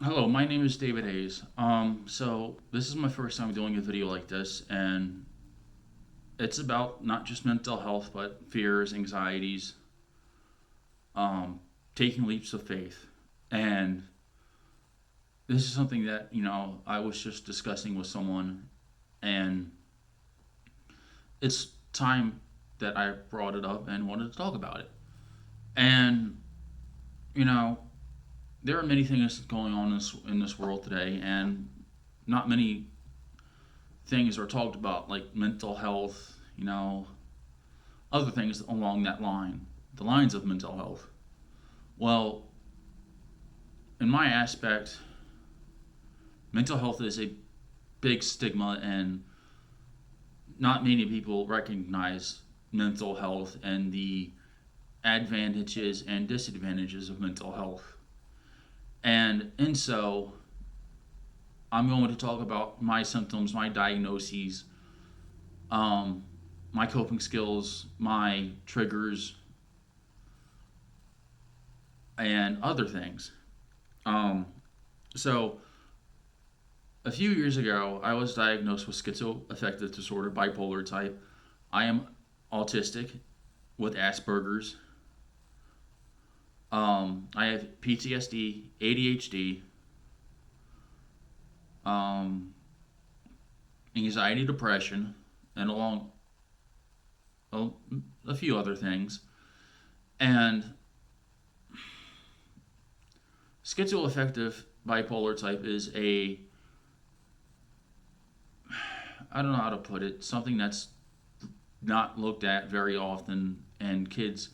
Hello, my name is David Hayes. So this is my first time doing a video like this, and it's about not just mental health, but fears, anxieties, um, taking leaps of faith. And this is something that, I was just discussing with someone, and it's time that I brought it up and wanted to talk about it. And, you know, there are many things going on in this world today, and not many things are talked about, like mental health, other things along that line, the lines of mental health. Well, in my aspect, mental health is a big stigma, and not many people recognize mental health and the advantages and disadvantages of mental health. And so, I'm going to talk about my symptoms, my diagnoses, um, my coping skills, my triggers, and other things. Um, so, a few years ago, I was diagnosed with schizoaffective disorder, bipolar type. I am autistic with Asperger's. I have PTSD, ADHD, um, anxiety, depression, and along a, a few other things. And schizoaffective bipolar type is I don't know how to put it, something that's not looked at very often, and kids,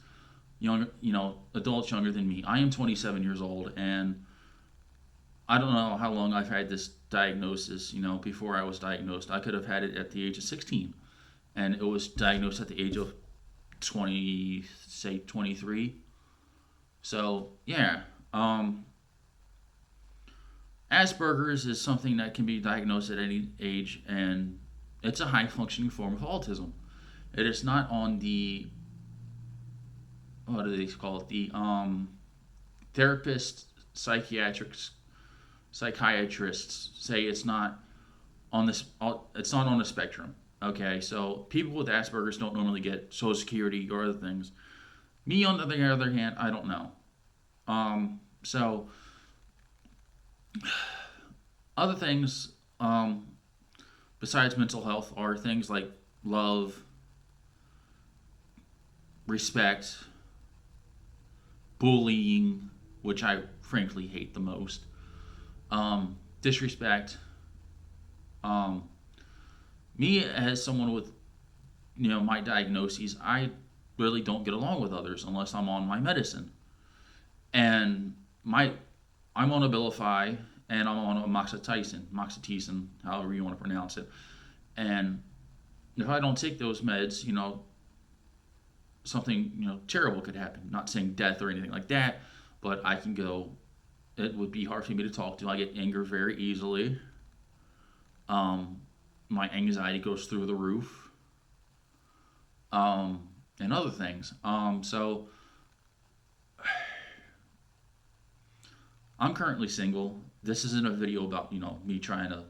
adults younger than me. I am 27 years old, and I don't know how long I've had this diagnosis. Before I was diagnosed, I could have had it at the age of 16, and it was diagnosed at the age of 20, say 23. So yeah, Asperger's is something that can be diagnosed at any age, and it's a high functioning form of autism. It is not on the, what do they call it, the therapist, psychiatrists say it's not on this. It's not on the spectrum. Okay, so people with Asperger's don't normally get Social Security or other things. Me, on the other hand, I don't know. So other things, besides mental health, are things like love, respect, bullying, which I frankly hate the most, disrespect. Um, Me, as someone with my diagnoses, I really don't get along with others unless I'm on my medicine, and my I'm on Abilify, and I'm on moxitocin, however you want to pronounce it. And if I don't take those meds, something terrible could happen. Not saying death or anything like that, but I can go. It would be hard for me to talk to. I get anger very easily. Um, my anxiety goes through the roof, and other things. So I'm currently single. This isn't a video about me trying to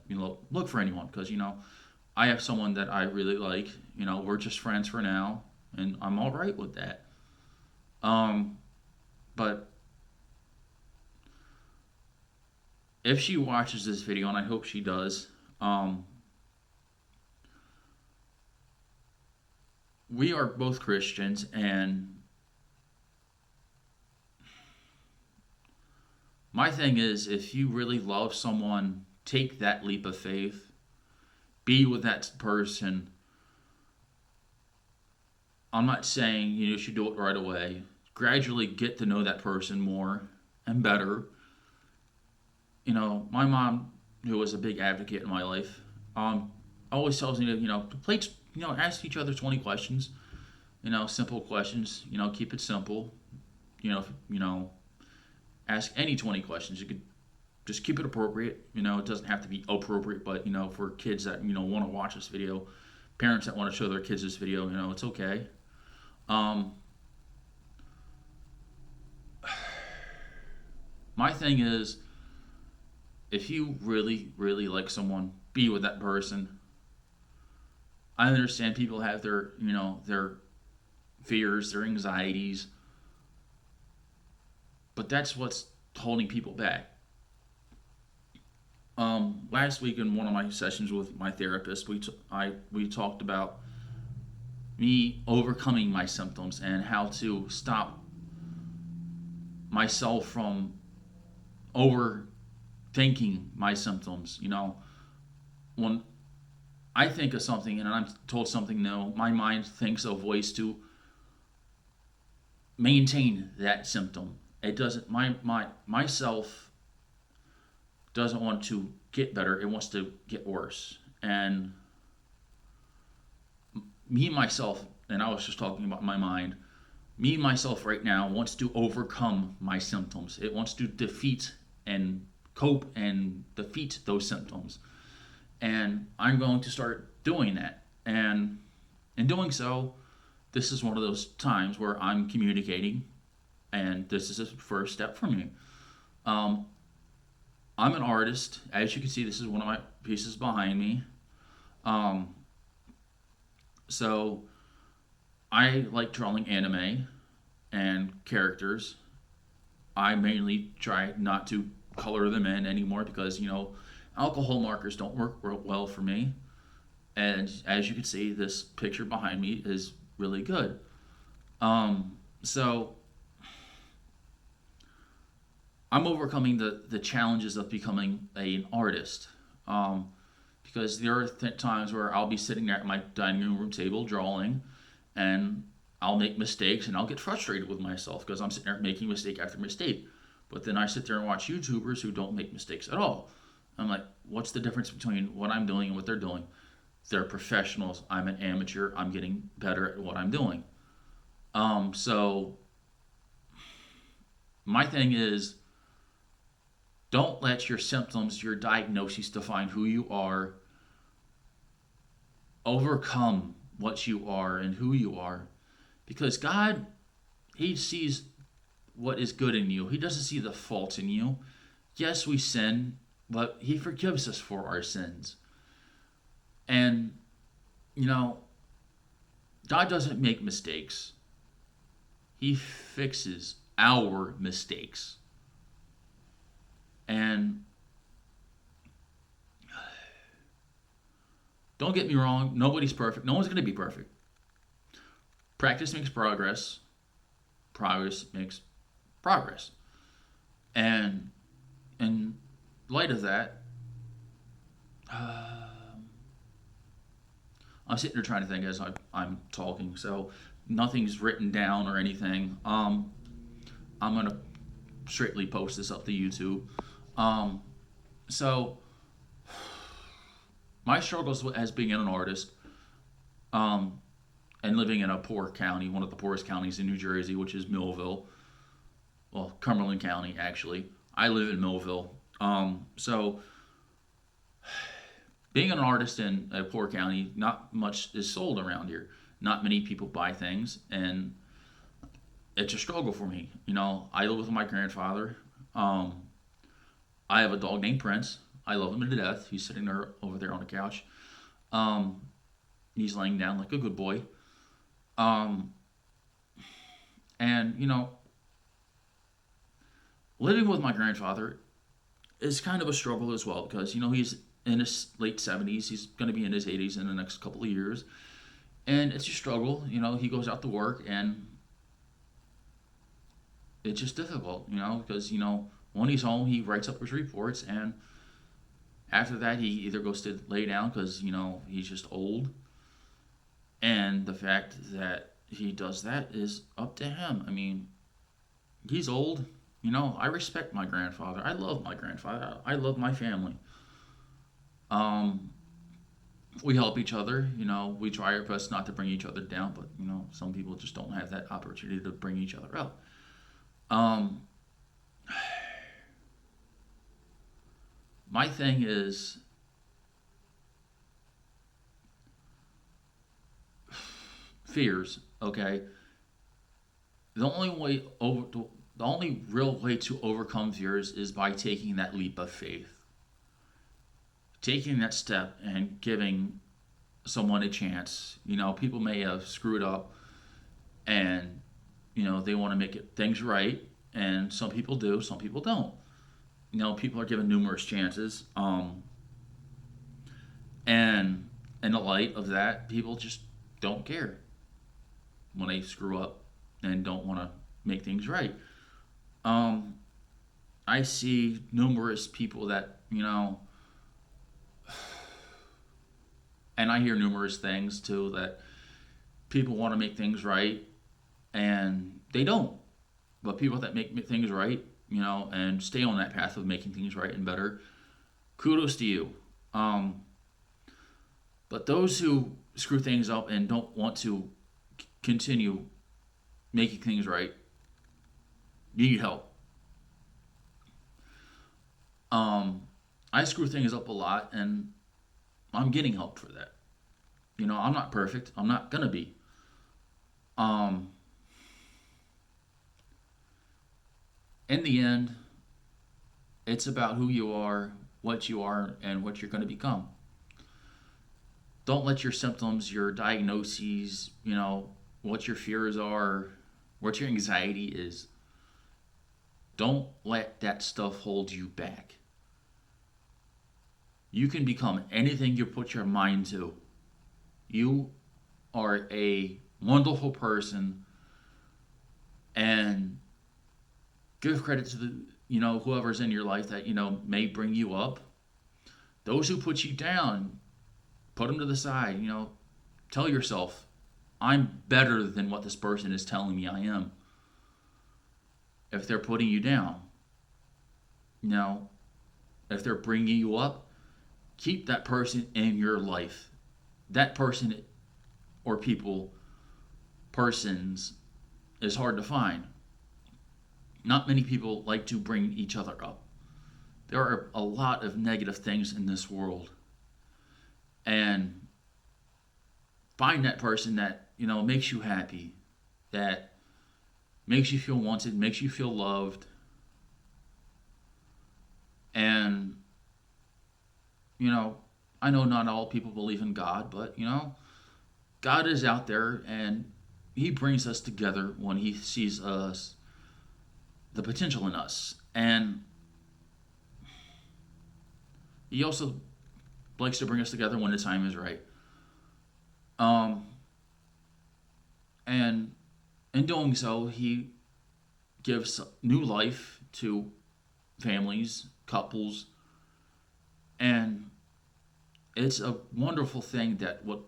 look for anyone, because I have someone that I really like. We're just friends for now, and I'm all right with that. Um, but if she watches this video, and I hope she does, we are both Christians, and my thing is, if you really love someone, take that leap of faith, be with that person. I'm not saying you should do it right away. Gradually get to know that person more and better. My mom, who was a big advocate in my life, always tells me to to play, ask each other 20 questions. Simple questions. Keep it simple. Ask any 20 questions. You could just keep it appropriate. It doesn't have to be appropriate, but for kids that want to watch this video, parents that want to show their kids this video, it's okay. Um, my thing is, if you really, really like someone, be with that person. I understand people have their, their fears, their anxieties, but that's what's holding people back. Last week in one of my sessions with my therapist, we talked about me overcoming my symptoms and how to stop myself from overthinking my symptoms. When I think of something and I'm told something no, my mind thinks of ways to maintain that symptom. It doesn't my myself doesn't want to get better, it wants to get worse. And me myself, and I was just talking about my mind, me myself right now wants to overcome my symptoms. It wants to defeat and cope and defeat those symptoms. And I'm going to start doing that. And in doing so, this is one of those times where I'm communicating, and this is a first step for me. Um, I'm an artist. As you can see, this is one of my pieces behind me. Um, so I like drawing anime and characters. I mainly try not to color them in anymore because, alcohol markers don't work well for me. And as you can see, this picture behind me is really good. So I'm overcoming the challenges of becoming an artist. Because there are times where I'll be sitting there at my dining room table drawing, and I'll make mistakes and I'll get frustrated with myself because I'm sitting there making mistake after mistake. But then I sit there and watch YouTubers who don't make mistakes at all. I'm like, what's the difference between what I'm doing and what they're doing? They're professionals. I'm an amateur. I'm getting better at what I'm doing. So my thing is, don't let your symptoms, your diagnoses define who you are. Overcome what you are and who you are. Because God, He sees what is good in you. He doesn't see the faults in you. Yes, we sin, but He forgives us for our sins. And, you know, God doesn't make mistakes, He fixes our mistakes. And don't get me wrong, nobody's perfect. No one's going to be perfect. Practice makes progress. Progress makes progress. And in light of that, I'm sitting there trying to think as I'm talking, so nothing's written down or anything. I'm going to straightly post this up to YouTube. Um, so, my struggles as being an artist, um, and living in a poor county, one of the poorest counties in New Jersey, which is Millville. Well, Cumberland County, actually. I live in Millville. So, being an artist in a poor county, not much is sold around here. Not many people buy things, and it's a struggle for me. I live with my grandfather. Um, I have a dog named Prince. I love him to death. He's sitting there over there on the couch. Um, he's laying down like a good boy. Um, and living with my grandfather is kind of a struggle as well because he's in his late 70s. He's going to be in his 80s in the next couple of years, and it's a struggle. He goes out to work, and it's just difficult. Because when he's home, he writes up his reports, and after that, he either goes to lay down because he's just old, and the fact that he does that is up to him. I mean, he's old. I respect my grandfather. I love my grandfather. I love my family. Um, we help each other. We try our best not to bring each other down, but some people just don't have that opportunity to bring each other up. Um, my thing is fears. Okay, the only real way to overcome fears is by taking that leap of faith. taking that step and giving someone a chance. People may have screwed up, and they want to make things right, and some people do, some people don't. People are given numerous chances, and in the light of that, people just don't care when they screw up and don't want to make things right. Um, I see numerous people that, and I hear numerous things too, that people want to make things right and they don't. But people that make things right, and stay on that path of making things right and better, kudos to you. Um, but those who screw things up and don't want to continue making things right, you need help. Um, I screw things up a lot, and I'm getting help for that. I'm not perfect. I'm not gonna be. Um, in the end, it's about who you are, and what you're going to become. Don't let your symptoms, your diagnoses, what your fears are, what your anxiety is. Don't let that stuff hold you back. You can become anything you put your mind to. You are a wonderful person, and give credit to the whoever's in your life that may bring you up. Those who put you down, put them to the side. Tell yourself, I'm better than what this person is telling me I am. If they're putting you down, if they're bringing you up, keep that person in your life. That person or persons is hard to find. Not many people like to bring each other up. There are a lot of negative things in this world. And find that person that, makes you happy, that makes you feel wanted, makes you feel loved. And, I know not all people believe in God, but, God is out there, and He brings us together when He sees us, the potential in us. And He also likes to bring us together when the time is right. Um, and in doing so, He gives new life to families, couples, and it's a wonderful thing that what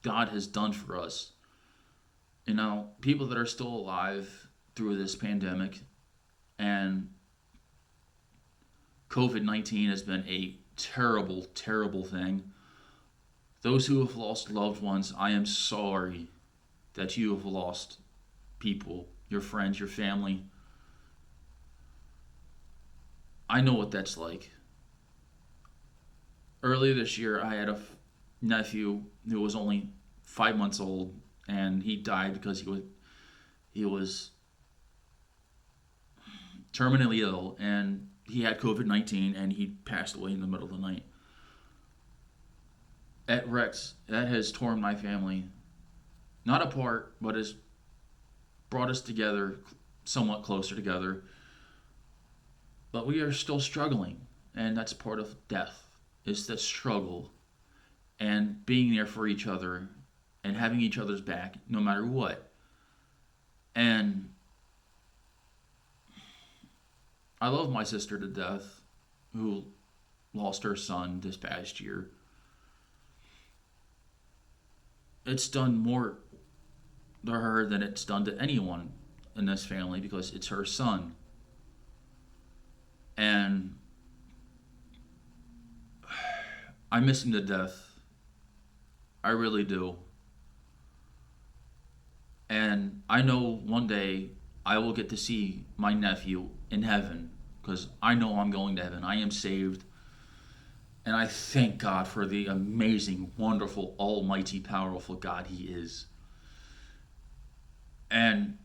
God has done for us. People that are still alive through this pandemic, and COVID 19 has been a terrible, terrible thing. Those who have lost loved ones, I am sorry that you have lost people, your friends, your family. I know what that's like. Earlier this year, I had a nephew who was only 5 months old, and he died because he was terminally ill, and he had COVID 19, and he passed away in the middle of the night. At Rex, that has torn my family not apart, but has brought us together, somewhat closer together. But we are still struggling, and that's part of death. It's that struggle and being there for each other and having each other's back no matter what. And I love my sister to death, who lost her son this past year. It's done more to her than it's done to anyone in this family because it's her son. And I miss him to death. I really do. And I know one day I will get to see my nephew in heaven because I know I'm going to heaven. I am saved. And I thank God for the amazing, wonderful, almighty, powerful God He is. And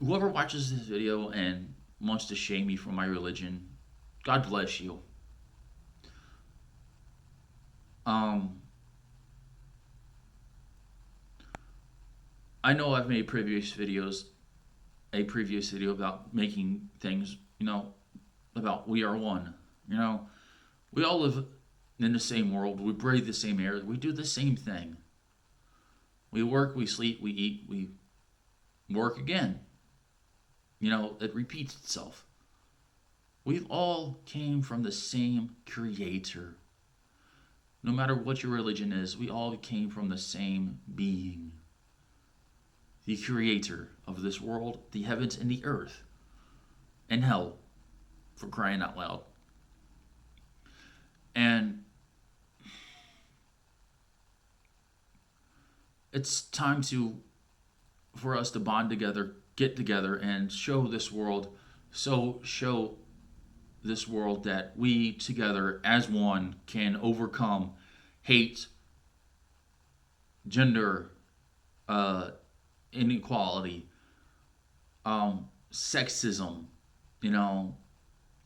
whoever watches this video and wants to shame me for my religion, God bless you. Um, I know I've made a previous video about making things, about we are one. You know, we all live in the same world. We breathe the same air. We do the same thing. We work, we sleep, we eat, we work again. It repeats itself. We all came from the same creator. No matter what your religion is, we all came from the same being. The creator of this world, the heavens and the earth, and hell, for crying out loud. And it's time for us to bond together, get together, and show this world that we together as one can overcome hate, gender, uh, inequality, sexism, you know,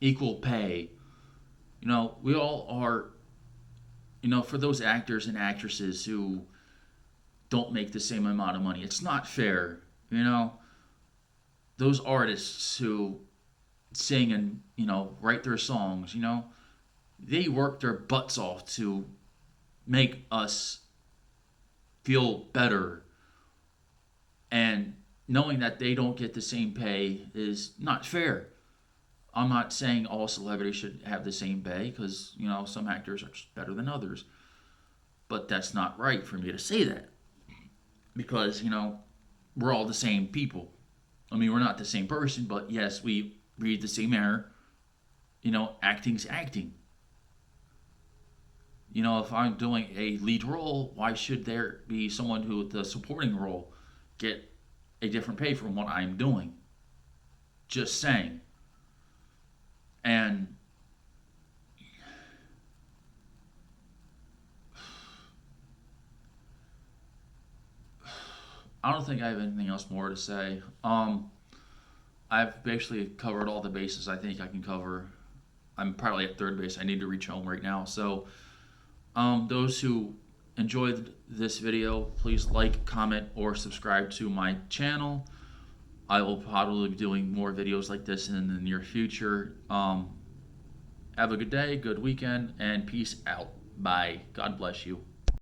equal pay. We all are, for those actors and actresses who don't make the same amount of money, it's not fair. Those artists who sing and, write their songs, they work their butts off to make us feel better. And knowing that they don't get the same pay is not fair. I'm not saying all celebrities should have the same pay because, some actors are just better than others. But that's not right for me to say that because, we're all the same people. I mean, we're not the same person, but yes, we breathe the same air. Acting's acting. If I'm doing a lead role, why should there be someone who, the supporting role, get a different pay from what I'm doing? Just saying. And I don't think I have anything else more to say. I've basically covered all the bases I think I can cover. I'm probably at third base. I need to reach home right now. So, those who enjoyed this video, please like, comment, or subscribe to my channel. I will probably be doing more videos like this in the near future. Have a good day, good weekend, and peace out. Bye. God bless you.